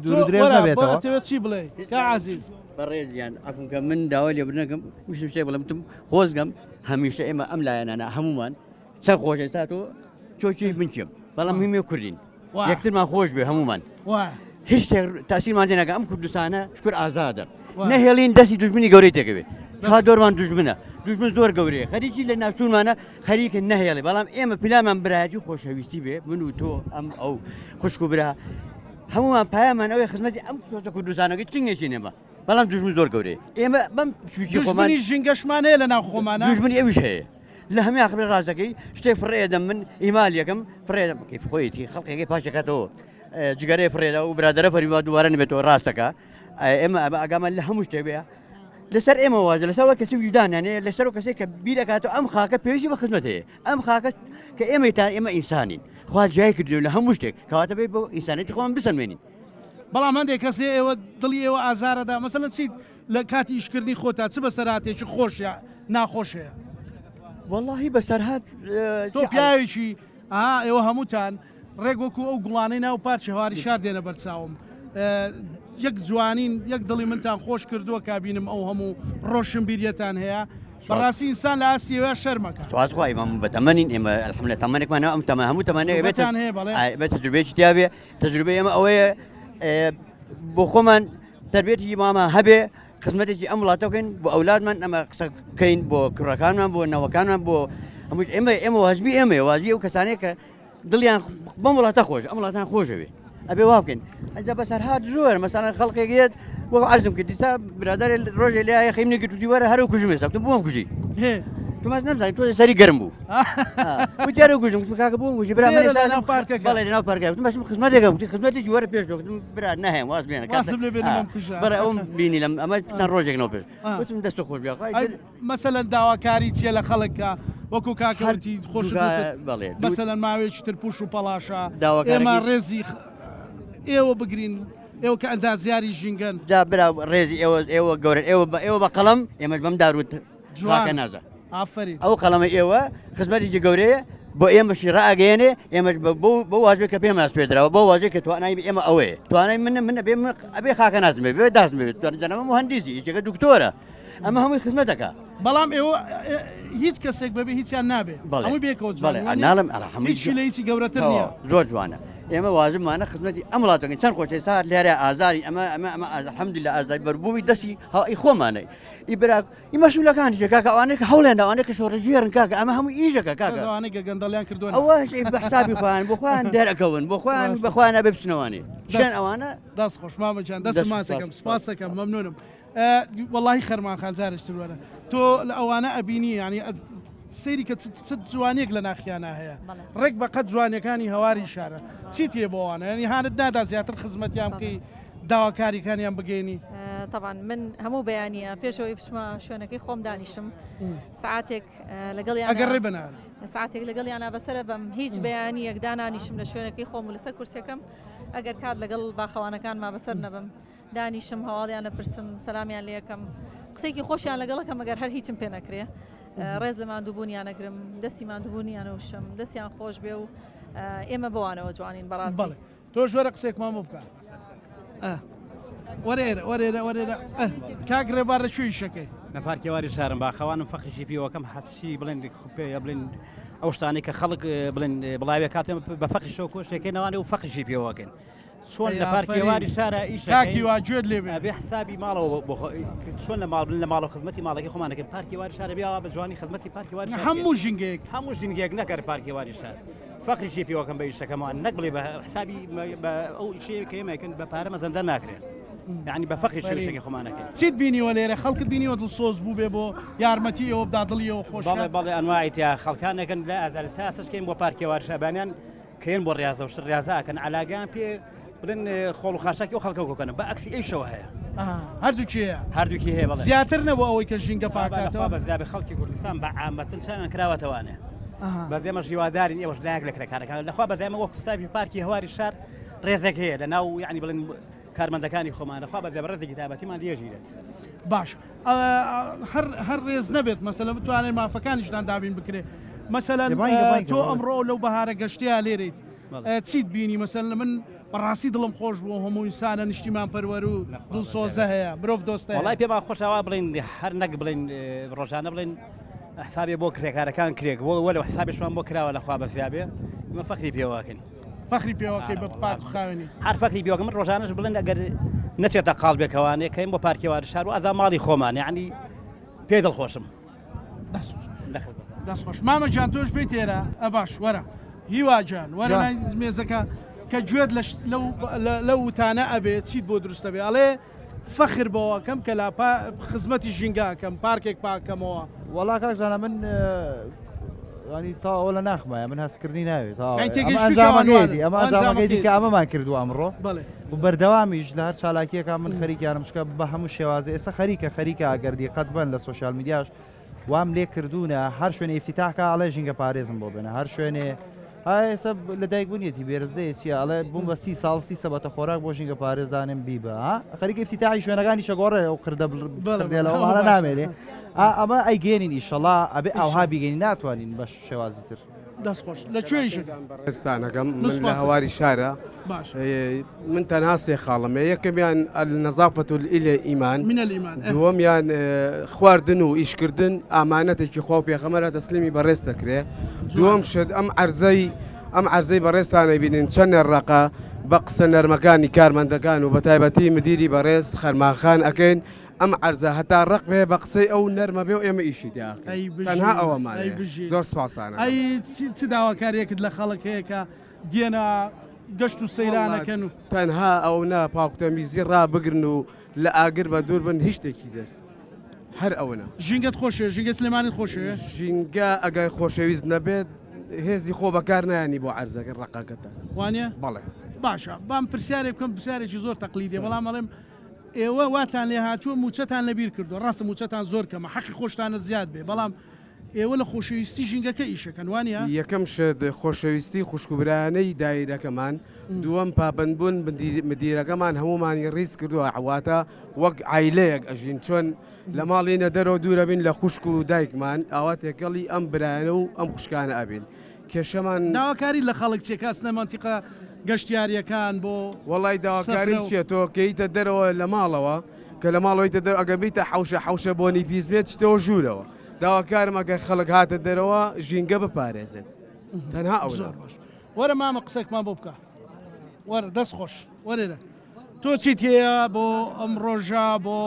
دوور درێژ نەبێتەوە چی بڵێ کا عزیز بەڕێزیان ئەکەم من داوای لێ بنەکەم ویستم شتێک بڵێم خۆزگەم هەمیشە ئێمە ئەم لایەنانە هەمومان چەند خۆشە تا تۆ چۆچی بنچم بەڵام هیمێ کوردین یەکترمان خۆش بێ هەمومان هیچ شتێک تاسیرمان تێنەکە ئەم کوردستانە شکر ئازادە نەهێڵین دەستی دوژمنی گەورەی تێکەوێ چا دۆرمان دوژمنە دوژمن زۆر گەورەیە خەریکی لە ناوچوونمانە خەریکە نەهێڵێ بەڵام ئێمە پلامان برایەتی خۆشەویستی بێ من و تۆ ئەم ئەو خوشک و برا هەمومان پایامان ئەوەی خزمەتی ئەم کوردستانەکەی چنگێکی نێمە بەڵام دوژمن زۆر گەورەیە ئێمە بەم خۆمانی ژینگەشمان هەیە لە ناو خۆمانە دوژمنی ئەوش هەیە لە هەمێ ئاخر ڕاستەکەی شتێک فڕێدەم من ئیمال یەکەم فڕێدەم خۆیەتی خەڵکێکی پاشەکەتەوە جگەرەی فڕێدا و برادرە فەریوا دووارە نبێتەوە ڕاستەکە ئێمە ئاگامان لە هەموو شتێک بێ لەسەر ئێمە وازە لەسەرەوە کەسی وجدانانەیە لەسەر و کەسێک کە بیرەکاتەوە ئەم خاکە پێویستی بە خزمەت هەیە ئەم خاکە کە ئێمەتان ئێمە ئینسانین خوا جای کردو لە هەموو شتێک کەواتە بێت بۆ ئینسانێتی خۆمان بسەلمێنین بەڵام هەندێک کەسێ ئێوە دڵی ئێوە ئازارەدا مەسەلەن چیت لە کاتی ئیشکردنی خۆتا چ بەسەراتێکی خۆشە ناخۆشەیە واللهی بەسەرهات تۆ پیاوێکی ئێوە هەمووتان ڕێک وەکو ئەو گوڵانەی ناو پارچە هەواری شار دێنە بەرچاوم یەک جوانین یەک دڵی منتان خۆش کردووە کابینم ئەو هەموو ڕۆشن بیریەتان هەیە بەڕاستی ئینسان لە ئاسیەوە شەرمەکە سوازخوای ئێمە بەتەمەنین ئێمە الحەمدولillah تەمەنێکمان ئەم تەمە هەموو تەمەنەیە بێتان هەیە بەڵێ بە تەجروبەیەکی تیاابێ تەجروبەی ئێمە ئەوەیە بۆ خۆمان تربێتی ماما هەبێ خزمەتێکی ئەم وڵاتەکەین بۆ ئەولادمان ئەمە قسەکەین بۆ کوڕەکانمان بۆ نەوەکانمان بۆ هەموو ئێمە واجبی ئێمە واجبی ئەو کەسانەیە کە دڵیان بەم وڵاتە خۆش ئەم وڵاتان خۆشەوێ ئەبێ وا بکەین ئەجا بەسەرهات زۆر مەسەڵەن خەڵکێکێت وەکو عەرزم کردی تا برادر ڕۆژێ لای خەیمنی گرتی وەرە هەرو کوژم ێستا بۆم کوژی توماس نەمزانی تۆ سەری گەرم بوو وتیارە کوژم کاکە بۆم کوژی برا من لەناو پارکەکە بەڵێ لەناو پارکەکە وتم باشم خزمەتێکم وتی خزمەتێکی وەرە پێش دۆکتم برا نەهێم واز بێنە بەڵێ ئەوم بینی لەم ئەمە چەند ڕۆژێکنەوە پێش وتم دەستە خۆش بیا مەسەلەن داواکاری چیە لە خەڵکە وەکو کاکەوتی خۆش مەسەلەن ماوەیەکی تر پوش و پەڵاشە ئێمە ڕێزی ئێوە بگرین ئێوە کە ئەندازیاری ژینگەن جا برا ڕێزی ئێوە گەورن ئێوە بە قەڵەم ئێمە بەم داروت جوواکە نازە ئافرین ئەو قەڵەمە ئێوە خزمەتێکی گەورەیە بۆ ئێمەشی ڕاگەێنێ ئێمە بۆ واژێک کە پێم ئاس پێدراوە بۆ واژێک کە توانای ئێمە ئەوەیە توانای منە بێ ئەبێ خاکە نازم بێ داست بێت جەنەوە مهندسی هیچێکە دکتۆرە ئەمە هەمووی خزمەتەکە بەڵام ئێوە هیچ کەسێک بەبێ هیچیان نابێت هەمووی بێکەوە ناڵم هیچی لە هیچی گەورەتر نییە زۆر جوانە ئێمە واژمانە خزمەتی ئەم وڵاتەکەین چەند خۆشی ساعت لێرە ئازاری ئەمە الحەمدولillah ئازاری بەربووی دەستی هەڵی خۆمانەی ئیبراک ئیمەسوولەکانی کاکە ئەوانەیە هەوڵێن ئەوانەیە شۆڕەجێرن کاکە ئەمە هەموو ئیژەکە کاکە ئەوانەیە گەندەڵیان کردووە ئەوە بە حسابی خۆیان بۆ خۆیان دەرەکەون بۆ خۆیان بەخۆیان نەبێ بچنەوەنێ شوێن ئەوانە دەست خۆش مامەجان دەست ماسەکەم سپاس دەکەم مەمنونم وەڵاهی خەرمان خان جارشتر وەرە تۆ لە ئەوانە ئەبینی ینی سەیری کە جوانێک لە ناخیانە هەیە ڕێک بە قەت جوانەکانی هەواری شارە چی تێ بۆوانە ینی هانت نادا زیاتر خزمەتیان بکەی داواکاریەکانیان بگەینی طبعا من هەموو بەیانە پێشەوەی بچمە شوێنەکەی خۆم دانیشم ساعتێک لەگەڵیان ئەگەر ڕێبنان ساعتێک لەگەڵیانە بەسرە بەم هیچ بەیانی یەکدانانیشم لە شوێنەکەی خۆم و لەسەر کورسەکەم ئەگەر کات لەگەڵ باخەوانەکان ما بەسەر نەبم دانیشم هەواڵیان لەپرسم سەلامیان لێ یەکەم قسێکی خۆشیان لەگەڵەکەم ئەگەر هەر هیچم پێ نەکرێ ڕێز لە ماندووبوونیان نەگرم دەستی ماندووبوونیان وشم دەستیان خۆش بێ و ئێمە بەوانەوە جوانین بەڕاستی تۆ ژوەرە قسێکمان بکە وەرێرە وەرێرە وەرێرە کاک ڕێبارە کوێی شەکەی لە پارکێواری شارم باخەوانم فەخریشی پێوەکەم حەچی بڵێن پێ بڵێن ئەو شتانەی کە خەڵک بڵێن بڵاوێ کاتێ بە فەخری شەو کۆشتێکەکەینەوانێ و فەخریشی پێوەکەن چۆن لە پارکێواری شارە ئیشاکی واگوێت لێ بێ حسابی ماڵەوە چۆن لە ماڵ لە ماڵ و خزمەتی ماڵەکەی خۆمانەکەن پارکێواری شارە بێەوە بە جوانی خزمەتی پارکێواری هەموو ژنگێک هەموو ژنگێک نەکەر پارکێواری شار فەخریشی پێوەکەم بە ئیشەکەمان نەک بڵێ بە حسابی ئەو شەیە کە ئێمەکەن بە پارە مەزەندە ناکرێت يعني بفخر شوي خمانك سيد بيني ولا خلق بيني ودل صوص بو بيبو يارمتي او بدادلي او خوش بالله انواع يا خلقان كان لا هذا التاسس كاين بو باركي وارشا بانان كاين بو الرياضه وش الرياضه كان علاقان بي بدن خول خاشاكي وخلقو كان باكس اي شو هي هردوكي هي بالله زياترنا بو اوي كجينغا باكاتو بس ذا بخلقي كردستان بعامه تنسان كراوه توانه بزي مش يوادارين ايش لاق لك كان الاخوه بزي ما وقت في باركي هواري الشار ريزك هي لانه يعني بلن کارمەندەکانی خۆمانە خوا بە دەبڕێزی کتابەتیمان لێژیرێت باش هەر ڕێز نەبێت مەسەلەن بتوانێت مافەکانیشتان دابین بکرێت مەسەلەن تۆ ئەمڕۆ لەو بەهارە گەشتیا لێرەیت چیت بینی مەسەلەن من بەڕاستی دڵم خۆش بوو هەموو ئینسانە نیشتیمان پەروەر و دڵسۆزە هەیە مرۆڤ دۆستە وڵای پێمان خۆشەوە بڵین هەر نەک بڵین ڕۆژانە بڵین حسابێ بۆ کرێکارەکان کرێک بۆ وەلو حسابیشمان بۆ کراوە لەخوا بەزیابێ مە فەخری پێوەکەن فەخری پێوەکەی بە پاک و خاوێنی هەر فەخری پێوەکە من ڕۆژانەش بڵێن ئەگەر نەچێتە قاڵ بێکەوانێ کەین بۆ پارکێواری شار و ئەدا ماڵی خۆمان یعنی پێ دڵخۆشم دەستخۆش مامەجان تۆش بێت تێرە ئەباش وەرە هیواجان وەرە مێزەکە کە گوێت لەو وتانە ئەبێت چیت بۆ دروستە بێ ئەڵێ فەخر بەوەکەم کە لا خزمەتی ژینگاکەم پارکێک پاکەمەوە وەڵا کاکزانە من ینی تا ئەوە لە ناخمایە من هەستکردنی ناوێت ئەمە ئەنجامەکەیدی کە ئەمەمان کردو ئەمڕۆ و بەردەوامیش لە هەر چالاکیەکان من خەریکیانم شکە بە هەموو شێوازە ئێستا خەریکە ئەگەردی قەت بن لە سوۆشیال میدیاش وام لێ کردوونە هەر شوێنە ئیفتیتاحکە ئەڵێ ژینگە پارێزم بۆ بێنە هەر شوێنێ های سب لدایک بنیتی بیرزده چیه ale بوم بە 30 ساڵ 30 سەبەتە خۆراک بۆ ژینگە پارێزدانم بیبە ها خەریکە افتتاحی شوێنەکانی شەگۆڕێ ئەو کردەڵەوە هەڵە نامێنێ ئەمە ئەیگەێنین ئیشەڵا ئەبێ ئەوها بیگەنی ناتوانین بە شێوازی تر دەستخۆش لە کوێیشە ستانەکەم من لە هەواری شارە من تەنها سێ خاڵمێ یەکەمیان نەزافەت و ئیلێ ئیمان دووەمیان خواردن و ئیشکردن ئامانەتێکی خۆ پێغەمبەر دەسلیمی بەڕێز دەکرێ دووەم شت ئەم عەرزەی بەڕێزتانە بینین چەند نەرڕەقە بە قسە نەرمەکانی کارمەندەکان و بە تایبەتی مدیری بەڕێز خەرماخان ئەکەین ئەم عەرزە هەتا ڕق بێ بە قسەی ئەو نەرمە بێ و ئێمە ئیشی دیاکەین تەنها ئەوەمانەیە زۆر سپاسانە ئەی چ داواکاریەکت لە خەڵک هەیە کە دێنە گەشت و سەیرانەکەن و تەنها ئەو نا پاکتەمیزی ڕابگرن و لە ئاگر بە دوور بن هیچ شتێکی دەر هەر ئەوەنە ژینگەت خۆشە ژینگە سلێمانت خۆشەیە ژینگە ئەگەر خۆشەویست نەبێت هێزی خۆ بەکار نایانی بۆ عەرزەکە ڕقەکەتە وانە بەڵێ باشە بام پرسیارێک بکەم پرسیارێکی زۆر تەقلیدیە بەڵام ئەڵێم ئێوە واتان لێ هاتووە موچەتان لەبیر کردو ڕاستە موچەتان زۆر کەمە حەقی خۆشتانە زیاد بێ بەڵام ئێوە لە خۆشەویستی ژینگەکە ئیشەکەن وانە یەکەم شت خۆشەویستی خوشکبرانەی دایرەکەمان دووەم پابندبوون مدیرەکەمان هەمومانی ڕیز کردووە عواتە وەک عیلەیەک ئەژین چۆن لە ماڵینە دەرەوە دوورە بین لە خوشک و دایکمان ئاوا تێکەڵی ئەم برانە و ئەم خوشکانە ئەبین کێشەمان داواکاری لە خەڵک چێ کاس نەمانتیقە گەشتیاریەکان بۆ وڵی داواکاری چێتەوە کەیتە دەرەوە لە ماڵەوە کە لە ماڵەوەیتە دەر ئەگەبیتە حوشە بۆنی پیس بێت شتەوە ژوورەوە داواکارم ئەگە خەڵک هاتە دەرەوە ژینگە بپارێزن تەنها ئەو باش وەرە مامە قسێکمان بۆ بکە وەرە دەست خۆش وەرێرە تۆ چیت هەیە بۆ ئەم ڕۆژە بۆ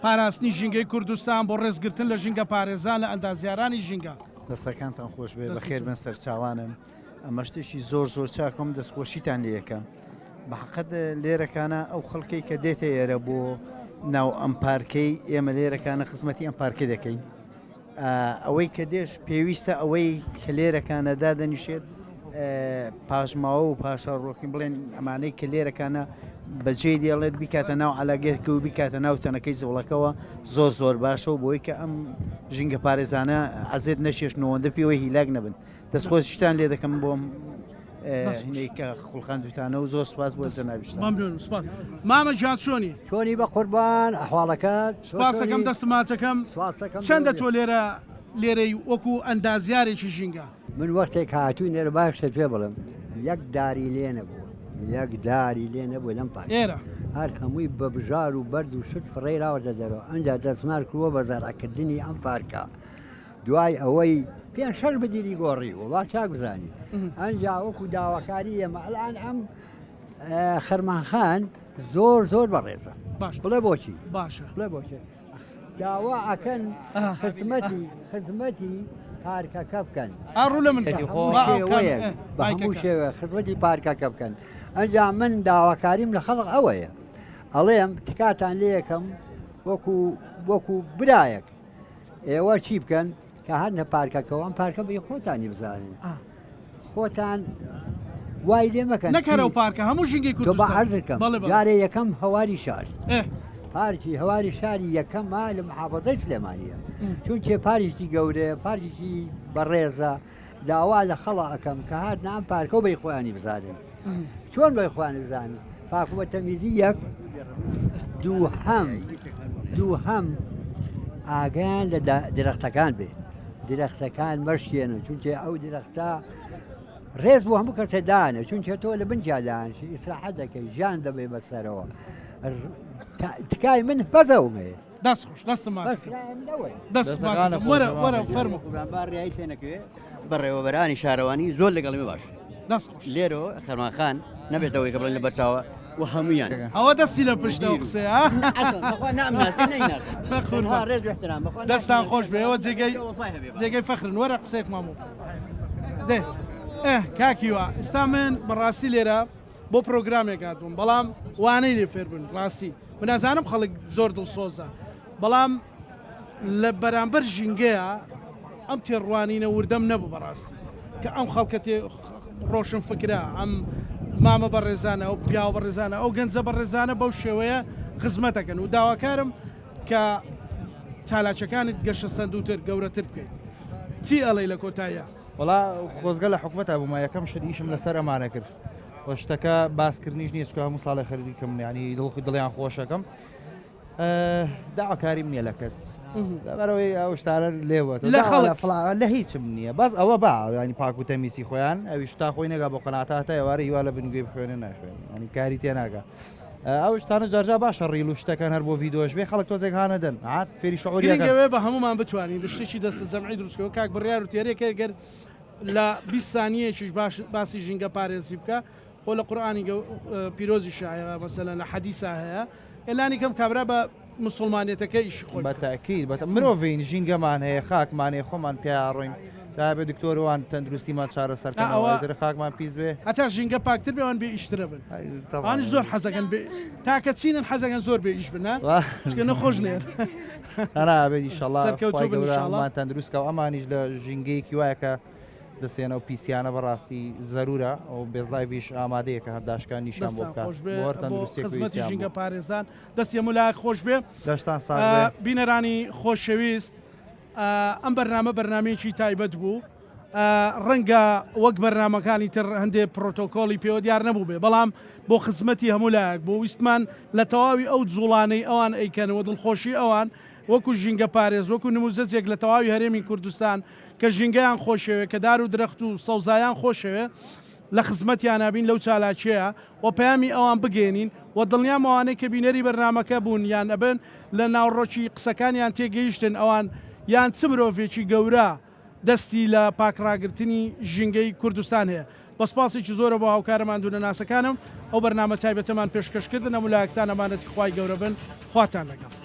پاراستنی ژینگەی کوردستان بۆ ڕێزگرتن لە ژینگە پارێزان لە ئەندازیارانی ژینگە دەستەکانتان خۆش بێ بەخێر بن سەرچاوانم ئەمە شتێکی زۆر چاکۆم دەستخۆشیتان لە یەکەم بەحقەت لێرەکانە ئەو خەڵکەی کە دێتە ئێرە بۆ ناو ئەم پارکەی ئێمە لێرەکانە خزمەتی ئەم پارکە دەکەین ئەوەی کە دێش پێویستە ئەوەی کە لێرەکانە دادەنیشێت پاشماوە و پاشە ڕۆکین بڵێن ئەمانەی کە لێرەکانە بەجێ دێڵێت بیکاتە ناو عەلاگەکە و بیکاتە ناو تەنەکەی زوڵەکەەوە زۆر باشە و بۆی کە ئەم ژینگە پارێزانە عەزێت نەشێشنەوەندە پێوەی هیلاک نەبن دەستخۆشیشتان لێ دەکەم بۆم هینەیکە خوڵخاندوتانە و زۆر سپاس بۆ جەنابیشتان مامە جان چۆنی چۆنی بە قوربان ئەحواڵەکەت سپاسەکەم دەستماچەکەم چەندە تۆ لێرەی وەکو ئەندازیارێکی ژینگە من وەختێک هاتووی نێرە باشتە پێ بڵم یەک داری لێ نەبوو یەک داری لێ نەبوو لەم پارک هەر هەمووی بە بژار و بەرد و شت فڕێراوە دەدەرەوە ئەنجا دەستمار کردووە بە زارعکردنی ئەم پارکە دوای ئەوەی پێ شەر بدیری گۆڕی و وا چاک بزانی ئەنجا وەکو داواکاری ئێمە ئەلان ئەم خەرمانخان زۆر بەڕێزە بڵێ بۆچی باشە بڵێ بۆچی داوا ئەکەن خزمەتی پارکەکە بکەن ئاڕوو لە من بە هەموو شێوە خزمەتی پارکەکە بکەن ئەنجا من داواکاریم لە خەڵق ئەوەیە ئەڵێم تکاتان لێ یەکەم وەکو برایەک ئێوە چی بکەن کە هەرنە پارکەکەەوە ئەم پارکە بە خۆتانی بزانین خۆتان وای لێ مەکەن نەکەرەوە پارکە هەموو ژینگەی کوردستان بە عەرزەکەم جارێ یەکەم هەواری شار پارکی هەواری شاری یەکەمە لە محافەزەی سلێمانیە چونکێ پارێکی گەورەیە پارێکی بەڕێزە داوا لە خەڵە ئەەکەم کە هات نام پارکە و بەی خۆیانی بزانن چۆن بەی خۆیانی بزانن پاک بە تەمیزی یەک دووهەم ئاگیان لە درەختەکان بێ درەختەکان مەشکێنن چونکە ئەو درەختە ڕێز بوو هەموو کەسە دانە چونکە تۆ لە بنجادانشی ئیسراحەت دەکەی ژیان دەبێ بەسەرەوە تکای من بەزەومێ دەست خۆش دەستم وەرە فەرموو ڕێایی پێ نەکەوێ بەڕێوەبەرانی شارەوانی زۆر لەگەڵمی باش لێرەوە خەرماخان نەبێتەوەی کە بڵێن لە بەرچاوە و هەمویان ئەوە دەستی لە پشتەوە قسێ دەستان خۆش بێەوە جێگەی فەخرن وەرە قسێک مامۆ دێ کاکیوە ئێستا من بەڕاستی لێرە بۆ پرۆگرامێک هاتووم بەڵام وانەی لێ فێر بن ڕاستی بنازانم خەڵک زۆر دڵسۆزە بەڵام لە بەرامبەر ژینگەیە ئەم تێڕوانینە وردەم نەبوو بەڕاستی کە ئەم خەڵکە ڕۆشن فکرا ئەم مامە بەڕێزانە ئەو پیاوە بەڕێزانە ئەو گەنجە بەڕێزانە بەو شێوەیە خزمەتەکەن و داواکارم کە چالاکەکانت گەشە سندوتر گەورەتر بکەیت چی ئەڵێ لە کۆتاییە وڵا خۆزگە لە حکومەت بوومە یەکەم شتیشم لەسەر ئەمانە کرد شتەکە باسکردنیش نییە چکە هەموو ساڵی خەریکم ینی دڵخی دڵیان خۆشەکەم داواکاری نییە لە کەس لەبەرەوەی ئەو شتانە لێوە لە هیچم نییە باز ئەوە با ینی پاک و تەمیسی خۆیان ئەویش تا خۆی نەگا بۆ قەناتاتە ئێوارە هیوا لە بنگوێ بخوێنە ناخوێن ینی کاری تێناگە ئەو شتانە جارجا باشە ڕیل و شتەکان هەر بۆ ڤیدۆش بێ خەڵک تۆزێک هانەدەن عاد فێری شعوریەوێ بە هەمومان بتوانین شتێکی دەستە جەمعی دروستکەوە کاک بڕیار و تێرێکە گەر لە 20 سانیەکیش باسی ژینگە پارێزی بکە خۆ لە قورئانی پیرۆزی شایە مەسەلەن لە حەدیسا هەیە ئێلانی کەم کابرا بە مسلمانێتەکە ئیشی خۆی بەتاکید مرۆڤین ژینگەمان هەیە خاکمانێ خۆمان پێڕۆین دابێ دکتۆرەوان تەندروستیمان چارەسەرکەنەوە خاکمان پیس بێ هەتا ژینگە پاکتر بێوان بێ ئیشترە بن ئەوانش زۆر حەزەکەن تاکە چینن حەزەکەن زۆر بێ ئیش بنە چکە نەخۆش نێر هەنابێت ئیشەڵڵمان تەندروستکە و ئەمانیش لە ژینگەیەکی وایەکە دەسێنە و پیسیانە بەڕاستی زەرورە ئەو بێزلایڤیش ئامادەیە کە هەرداشکان نیشان بۆ بکات ژینگە پارێزان دەستی مولایەک خۆش بێ دەشتان بینەرانی خۆشەویست ئەم بەرنامەیەکی تایبەت بوو ڕەنگە وەک بەرنمەکانی تر هەندێک پرۆتۆکۆلی پێوە دیار نەبوو بێ بەڵام بۆ خزمەتی هەمولایەک بۆ ویستمان لە تەواوی ئەو جوڵانەی ئەوان ئەیکەنەوە دڵخۆشی ئەوان وەکو ژینگە پارێز وەکو نموزەجێک لە تەواوی هەرێمی کوردستان کە ژینگەیان خۆشەوێ کە دار و درەخت و سەوزایان خۆشەوێ لە خزمەتیان نابین لەو چالاکیەیە و پەیامی ئەوان بگەێنین و دڵنیام ئەوانەی کە بینەری بەرنمەکە بوون یان ئەبن لە ناوڕۆکی قسەکانیان تێگەیشتن ئەوان یان چ مرۆڤێکی گەورە دەستی لە پاکڕاگررتنی ژینگەی کوردستان هەیە بەسپاسێکی زۆرە بۆ هاوکارەمان دوو لە ناسەکانم ئەو بەرنامە تایبەتەمان پێشکەشکردن ئەمولایەکتان ئەمانەتی خوای گەورە بن خواتان لەگەڵ